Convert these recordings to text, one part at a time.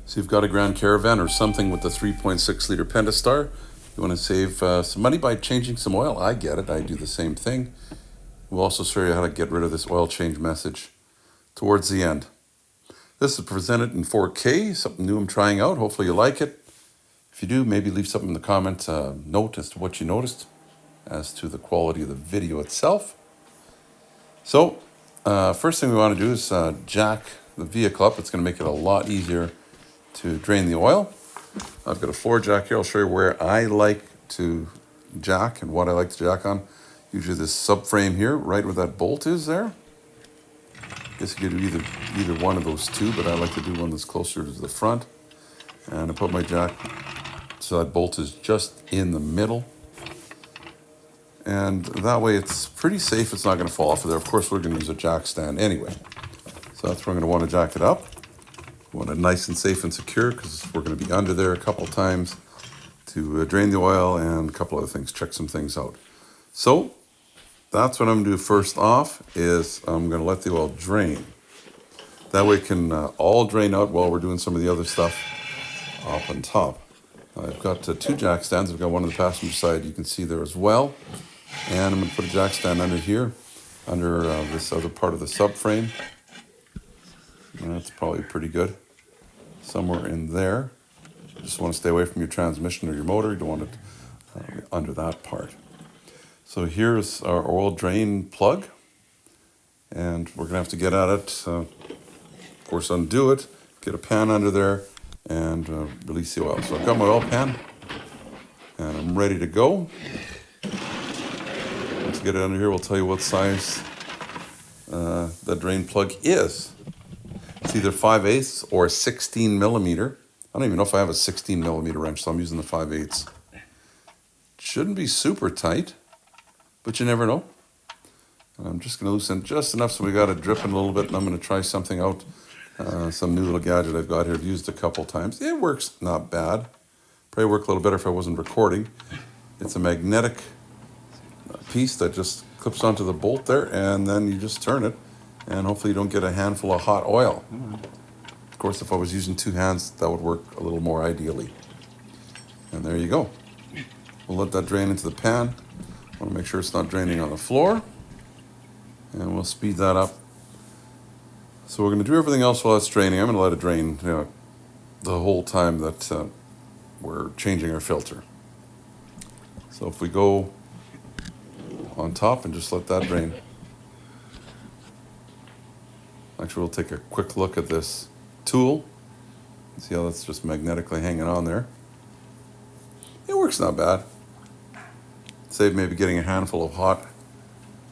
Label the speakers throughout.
Speaker 1: So you've got a Grand Caravan or something with the 3.6 liter Pentastar. You want to save some money by changing some oil. I get it. I do the same thing. We'll also show you how to get rid of this oil change message towards the end. This is presented in 4K, something new I'm trying out. Hopefully you like it. If you do, maybe leave something in the comment note as to what you noticed as to the quality of the video itself. So first thing we want to do is jack the vehicle up. It's going to make it a lot easier to drain the oil. I've got a floor jack here. I'll show you where I like to jack and what I like to jack on. Usually this subframe here, right where that bolt is there. I guess you could do either one of those two, but I like to do one that's closer to the front. And I put my jack so that bolt is just in the middle. And that way it's pretty safe. It's not going to fall off of there. Of course, we're going to use a jack stand anyway. So that's where I'm going to want to jack it up. We want it nice and safe and secure because we're going to be under there a couple times to drain the oil and a couple other things, check some things out. So that's what I'm going to do first off is I'm going to let the oil drain. That way it can all drain out while we're doing some of the other stuff up on top. I've got two jack stands. I've got one on the passenger side you can see there as well. And I'm going to put a jack stand under here, under this other part of the subframe. That's probably pretty good. Somewhere in there. You just want to stay away from your transmission or your motor. You don't want it under that part. So here's our oil drain plug. And we're going to have to get at it. Of course, undo it. Get a pan under there and release the oil. So I've got my oil pan. And I'm ready to go. Once we get it under here, we'll tell you what size the drain plug is. It's either 5/8 or a 16 millimeter. I don't even know if I have a 16 millimeter wrench, so I'm using the 5/8. Shouldn't be super tight, but you never know. I'm just going to loosen just enough so we got it dripping a little bit, and I'm going to try something out, some new little gadget I've got here. I've used a couple times. It works not bad. Probably work a little better if I wasn't recording. It's a magnetic piece that just clips onto the bolt there, and then you just turn it. And hopefully you don't get a handful of hot oil. Of course, if I was using two hands, that would work a little more ideally. And there you go. We'll let that drain into the pan. I want to make sure it's not draining on the floor. And we'll speed that up. So we're going to do everything else while it's draining. I'm going to let it drain the whole time that we're changing our filter. So if we go on top and just let that drain. Actually, we'll take a quick look at this tool. See how that's just magnetically hanging on there. It works not bad. Save maybe getting a handful of hot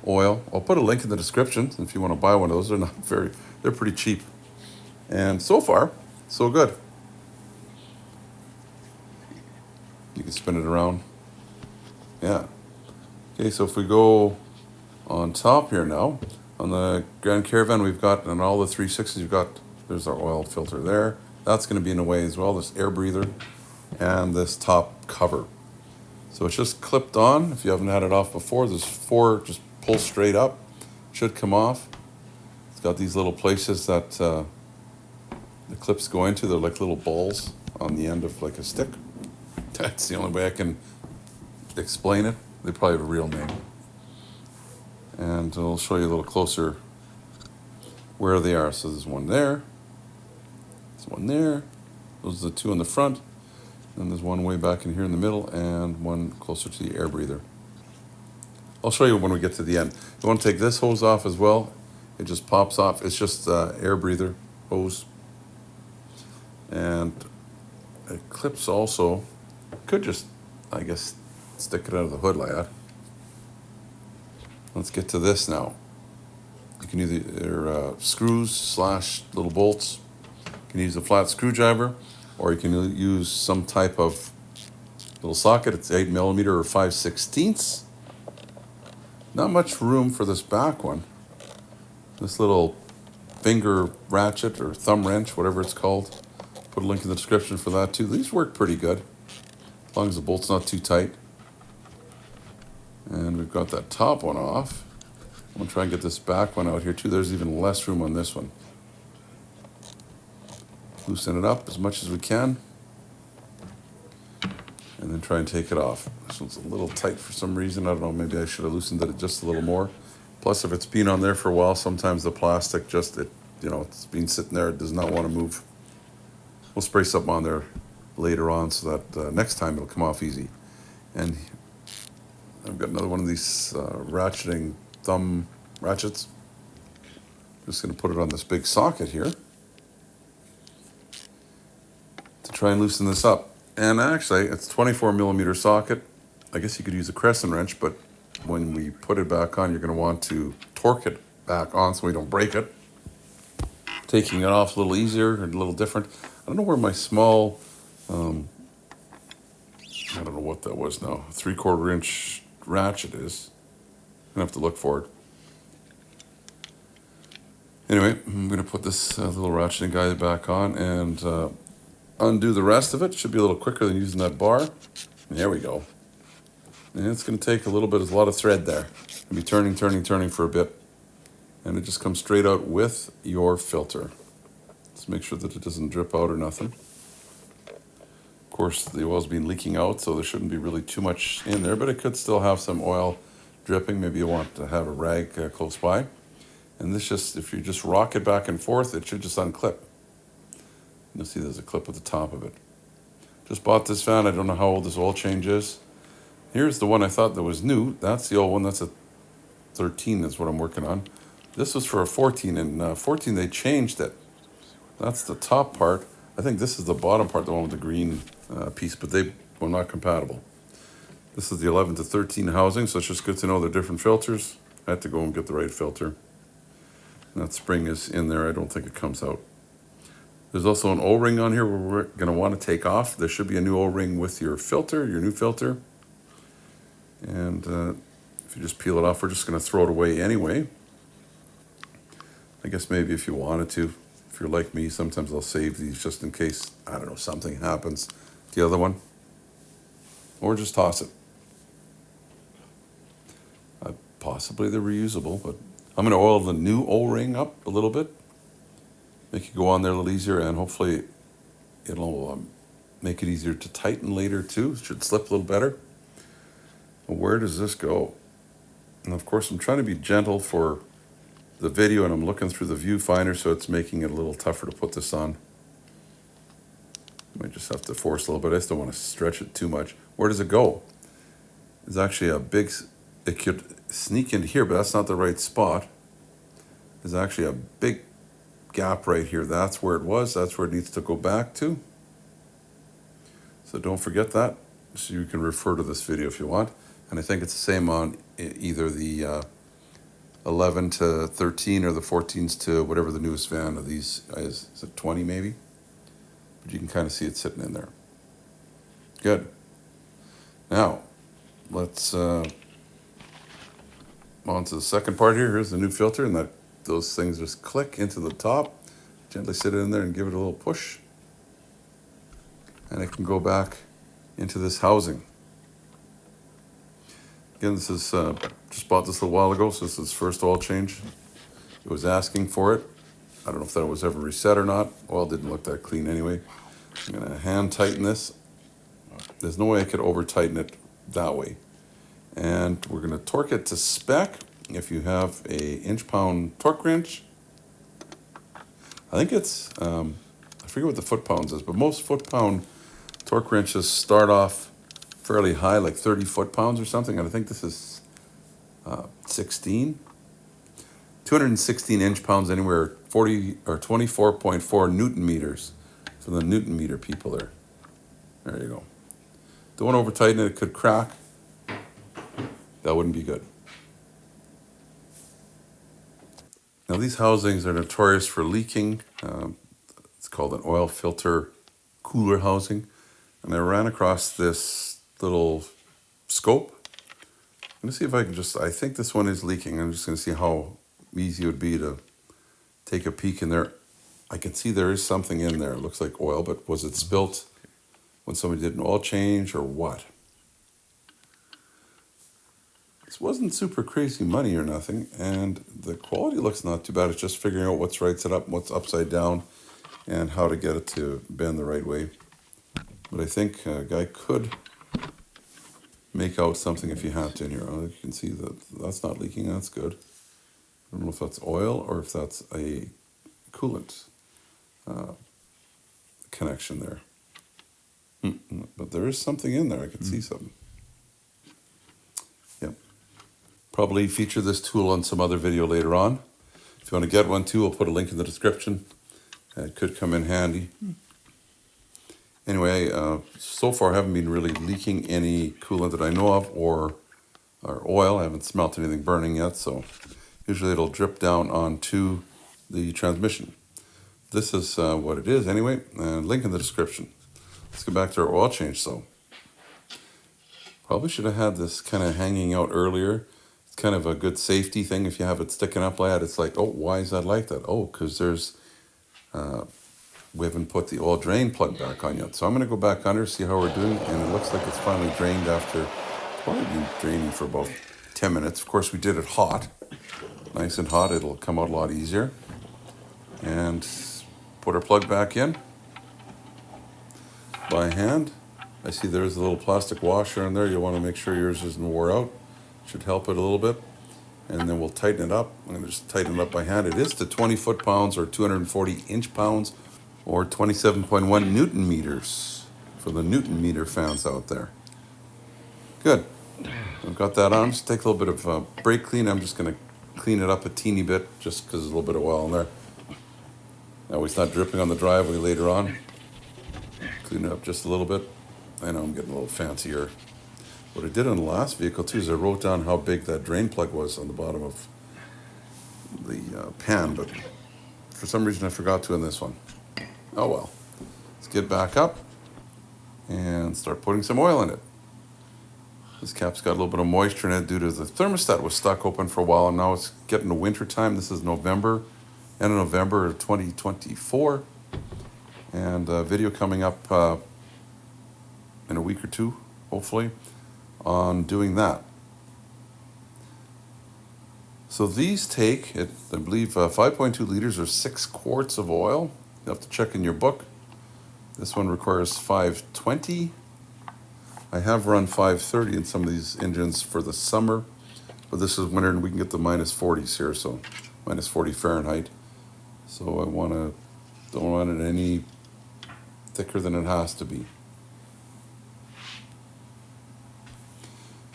Speaker 1: oil. I'll put a link in the description if you want to buy one of those. They're pretty cheap. And so far, so good. You can spin it around. Yeah. Okay, so if we go on top here now, on the Grand Caravan, we've got, on all the 360s, there's our oil filter there. That's going to be in the way as well, this air breather and this top cover. So it's just clipped on. If you haven't had it off before, there's 4, just pull straight up. Should come off. It's got these little places that the clips go into. They're like little balls on the end of like a stick. That's the only way I can explain it. They probably have a real name. And I'll show you a little closer where they are. So there's one there. There's one there. Those are the two in the front. And there's one way back in here in the middle and one closer to the air breather. I'll show you when we get to the end. You want to take this hose off as well. It just pops off. It's just air breather hose. And it clips also. Could just, I guess, stick it out of the hood like that. Let's get to this now. You can either screws / little bolts. You can use a flat screwdriver, or you can use some type of little socket. It's 8 millimeter or 5/16. Not much room for this back one. This little finger ratchet or thumb wrench, whatever it's called. Put a link in the description for that too. These work pretty good, as long as the bolt's not too tight. And we've got that top one off. I'm going to try and get this back one out here too. There's even less room on this one. loosen it up as much as we can, and then try and take it off. This one's a little tight for some reason. I don't know, maybe I should have loosened it just a little more. Plus, if it's been on there for a while, sometimes the plastic just, it's been sitting there, it does not want to move. We'll spray something on there later on so that next time it'll come off easy. And I've got another one of these ratcheting thumb ratchets. Just going to put it on this big socket here to try and loosen this up. And actually, it's a 24 millimeter socket. I guess you could use a crescent wrench, but when we put it back on, you're going to want to torque it back on so we don't break it. Taking it off a little easier and a little different. I don't know where my small, I don't know what that was now, 3/4 inch ratchet is. I'm going to have to look for it. Anyway, I'm going to put this little ratcheting guy back on and undo the rest of it. Should be a little quicker than using that bar. There we go. And it's going to take a little bit, there's a lot of thread there. Be turning for a bit. And it just comes straight out with your filter. Let's make sure that it doesn't drip out or nothing. Of course, the oil's been leaking out, so there shouldn't be really too much in there, but it could still have some oil dripping. Maybe you want to have a rag close by. And this just, if you just rock it back and forth, it should just unclip. You'll see there's a clip at the top of it. Just bought this fan. I don't know how old this oil change is. Here's the one I thought that was new. That's the old one. That's a 13 is what I'm working on. This was for a 14, and 14 they changed it. That's the top part. I think this is the bottom part, the one with the green piece, but they were not compatible. This is the 11 to 13 housing, so it's just good to know they're different filters. I had to go and get the right filter. And that spring is in there. I don't think it comes out. There's also an O-ring on here we're going to want to take off. There should be a new O-ring with your filter, your new filter. And if you just peel it off, we're just going to throw it away anyway. I guess maybe if you wanted to, if you're like me, sometimes I'll save these just in case, I don't know, something happens to the other one. Or just toss it. Possibly they're reusable, but I'm going to oil the new O-ring up a little bit. Make it go on there a little easier, and hopefully it'll make it easier to tighten later too. It should slip a little better. Well, where does this go? And of course, I'm trying to be gentle for the video, and I'm looking through the viewfinder, so it's making it a little tougher to put this on. Might just have to force a little bit. I just don't want to stretch it too much. Where does it go? There's actually a big, it could sneak into here, but that's not the right spot. There's actually a big gap right here. That's where it was. That's where it needs to go back to. So don't forget that. So you can refer to this video if you want. And I think it's the same on either the 11 to 13 or the 14s to whatever the newest van of these is. Is it 20 maybe? But you can kind of see it sitting in there. Good. Now, let's on to the second part here. Here's the new filter, and those things just click into the top. Gently sit it in there and give it a little push. And it can go back into this housing. Again, this is, just bought this a little while ago, so this is first oil change. It was asking for it. I don't know if that was ever reset or not. Oil didn't look that clean anyway. I'm gonna hand tighten this. There's no way I could over tighten it that way. And we're gonna torque it to spec. If you have a inch-pound torque wrench, I think it's, I forget what the foot-pounds is, but most foot-pound torque wrenches start off fairly high, like 30 foot-pounds or something, and I think this is 16. 216 inch-pounds anywhere, 40 or 24.4 Newton meters for the Newton meter people there. There you go. Don't over-tighten it, it could crack. That wouldn't be good. Now these housings are notorious for leaking. It's called an oil filter cooler housing. And I ran across this little scope. I'm gonna see if I can I think this one is leaking. I'm just gonna see how easy it would be to take a peek in there. I can see there is something in there. It looks like oil, but was it spilt when somebody did an oil change or what? This wasn't super crazy money or nothing, and the quality looks not too bad. It's just figuring out what's right side up and what's upside down. and how to get it to bend the right way. But I think a guy could make out something if you had to in here. You can see that that's not leaking, that's good. I don't know if that's oil or if that's a coolant connection there. But there is something in there, I could see something. Yep. Probably feature this tool on some other video later on. If you want to get one too, I'll put a link in the description. It could come in handy. Anyway, so far I haven't been really leaking any coolant that I know of or oil. I haven't smelt anything burning yet, so usually it'll drip down onto the transmission. This is what it is anyway, link in the description. Let's get back to our oil change. So probably should have had this kind of hanging out earlier. It's kind of a good safety thing if you have it sticking up like that. It's like, oh, why is that like that? Oh, because there's we haven't put the oil drain plug back on yet. So I'm going to go back under, see how we're doing, and it looks like it's finally drained after probably been draining for about 10 minutes. Of course, we did it hot. Nice and hot, it'll come out a lot easier. And put our plug back in by hand. I see there's a little plastic washer in there. You want to make sure yours isn't wore out. Should help it a little bit. And then we'll tighten it up. I'm going to just tighten it up by hand. It is to 20 foot-pounds or 240 inch-pounds or 27.1 Newton meters for the Newton meter fans out there. Good. I've got that on. Just take a little bit of brake clean. I'm just going to clean it up a teeny bit just because there's a little bit of oil in there. That way it's not dripping on the driveway later on. Clean it up just a little bit. I know I'm getting a little fancier. What I did on the last vehicle too is I wrote down how big that drain plug was on the bottom of the pan, but for some reason I forgot to in this one. Oh well. Let's get back up and start putting some oil in it. This cap's got a little bit of moisture in it due to the thermostat was stuck open for a while, and now it's getting to winter time. This is November, end of November 2024. And a video coming up in a week or two, hopefully, on doing that. So these take, I believe, 5.2 liters or 6 quarts of oil. You have to check in your book. This one requires 520. I have run 530 in some of these engines for the summer, but this is winter and we can get the minus 40s here, so minus 40 Fahrenheit. So I don't want it any thicker than it has to be.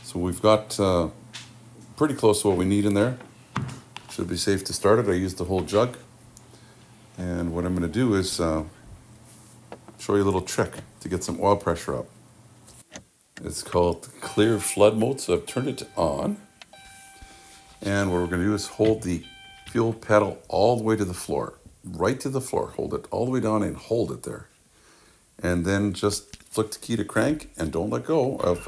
Speaker 1: So we've got pretty close to what we need in there. Should be safe to start it. I used the whole jug. And what I'm going to do is show you a little trick to get some oil pressure up. It's called clear flood mode, so I've turned it on. And what we're going to do is hold the fuel pedal all the way to the floor, right to the floor. Hold it all the way down and hold it there. And then just flick the key to crank and don't let go of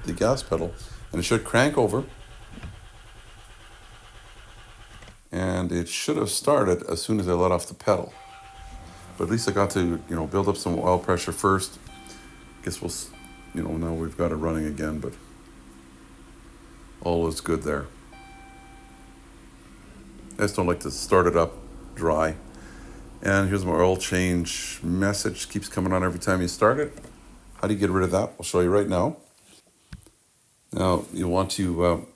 Speaker 1: the gas pedal. And it should crank over. And it should have started as soon as I let off the pedal. But at least I got to, build up some oil pressure first. Guess we'll, now we've got it running again, but all is good there. I just don't like to start it up dry. And here's my oil change message. Keeps coming on every time you start it. How do you get rid of that? I'll show you right now. Now, you want to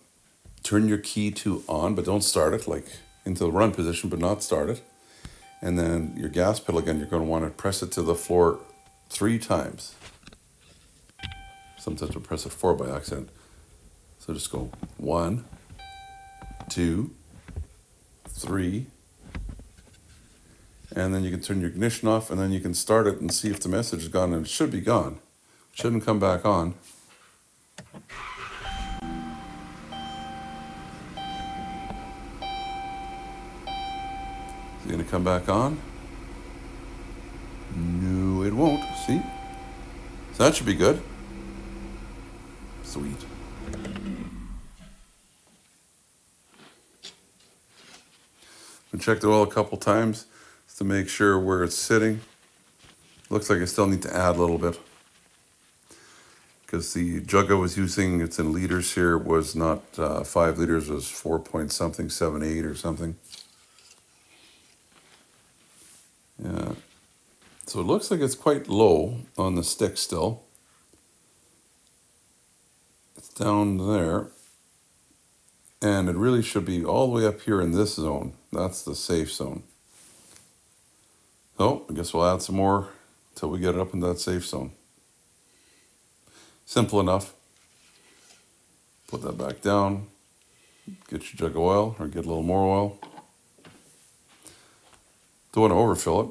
Speaker 1: turn your key to on, but don't start it, like into the run position, but not start it. And then your gas pedal again, you're going to want to press it to the floor 3 times. Sometimes we'll press it 4 by accident. So just go 1, 2, 3. And then you can turn your ignition off, and then you can start it and see if the message is gone, and it should be gone. It shouldn't come back on. Is it going to come back on? No, it won't. See? So that should be good. Sweet. I checked the oil a couple times just to make sure where it's sitting. Looks like I still need to add a little bit, because the jug I was using, it's in liters here, was not 5 liters, it was 4 point something, 7, 8 or something. Yeah. So it looks like it's quite low on the stick still. It's down there. And it really should be all the way up here in this zone. That's the safe zone. So I guess we'll add some more until we get it up in that safe zone. Simple enough. Put that back down. Get your jug of oil, or get a little more oil. Don't want to overfill it.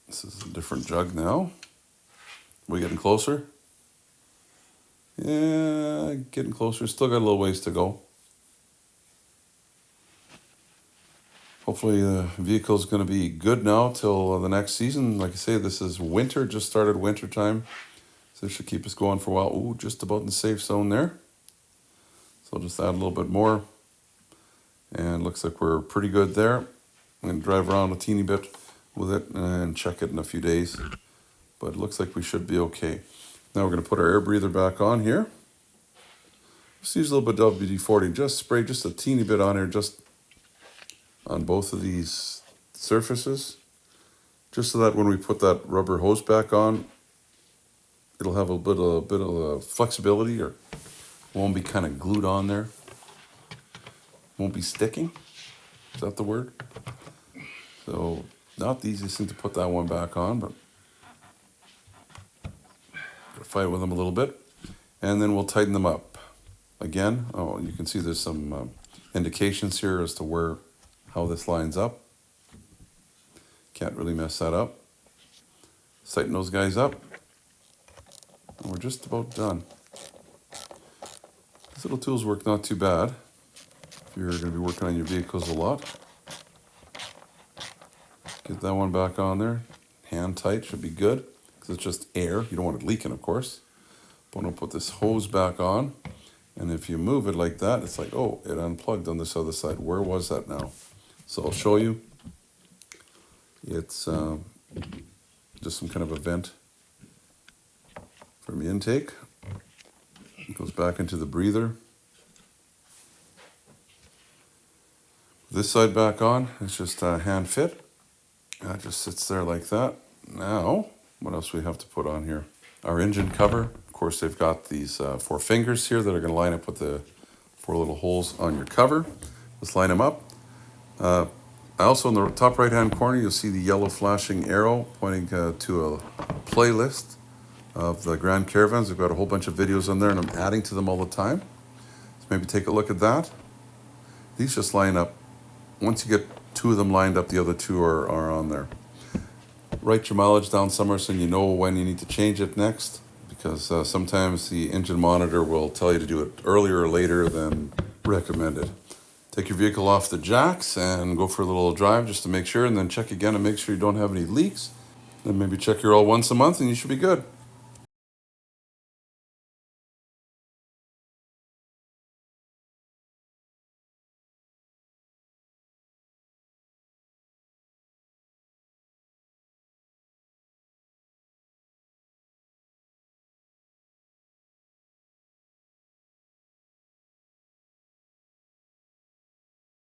Speaker 1: This is a different jug now. We getting closer? Yeah, getting closer. Still got a little ways to go. Hopefully the vehicle's going to be good now till the next season. Like I say, this is winter, just started winter time. So this should keep us going for a while. Ooh, just about in the safe zone there. So I'll just add a little bit more. And looks like we're pretty good there. I'm going to drive around a teeny bit with it and check it in a few days. But it looks like we should be okay. Now we're going to put our air breather back on here. Just use a little bit of WD-40. Just spray just a teeny bit on here, just on both of these surfaces. Just so that when we put that rubber hose back on, it'll have a bit of flexibility, or won't be kind of glued on there. Won't be sticking. Is that the word? So not the easiest thing to put that one back on, but gotta fight with them a little bit. And then we'll tighten them up. Again, oh, you can see there's some indications here as to how this lines up. Can't really mess that up. Tighten those guys up. And we're just about done. These little tools work not too bad if you're going to be working on your vehicles a lot. Get that one back on there. Hand tight, should be good, because it's just air. You don't want it leaking, of course. But I'm going to put this hose back on. And if you move it like that, it's like, oh, it unplugged on this other side. Where was that now? So I'll show you. It's just some kind of a vent from the intake. It goes back into the breather. This side back on, it's just a hand fit. That just sits there like that. Now, what else we have to put on here? Our engine cover. Of course, they've got these 4 fingers here that are going to line up with the 4 little holes on your cover. Let's line them up. Also in the top right-hand corner, you'll see the yellow flashing arrow pointing to a playlist of the Grand Caravans. We've got a whole bunch of videos on there, and I'm adding to them all the time. So maybe take a look at that. These just line up. Once you get 2 of them lined up, the other 2 are on there. Write your mileage down somewhere so you know when you need to change it next, because sometimes the engine monitor will tell you to do it earlier or later than recommended. Take your vehicle off the jacks and go for a little drive just to make sure, and then check again and make sure you don't have any leaks. Then maybe check your oil once a month and you should be good.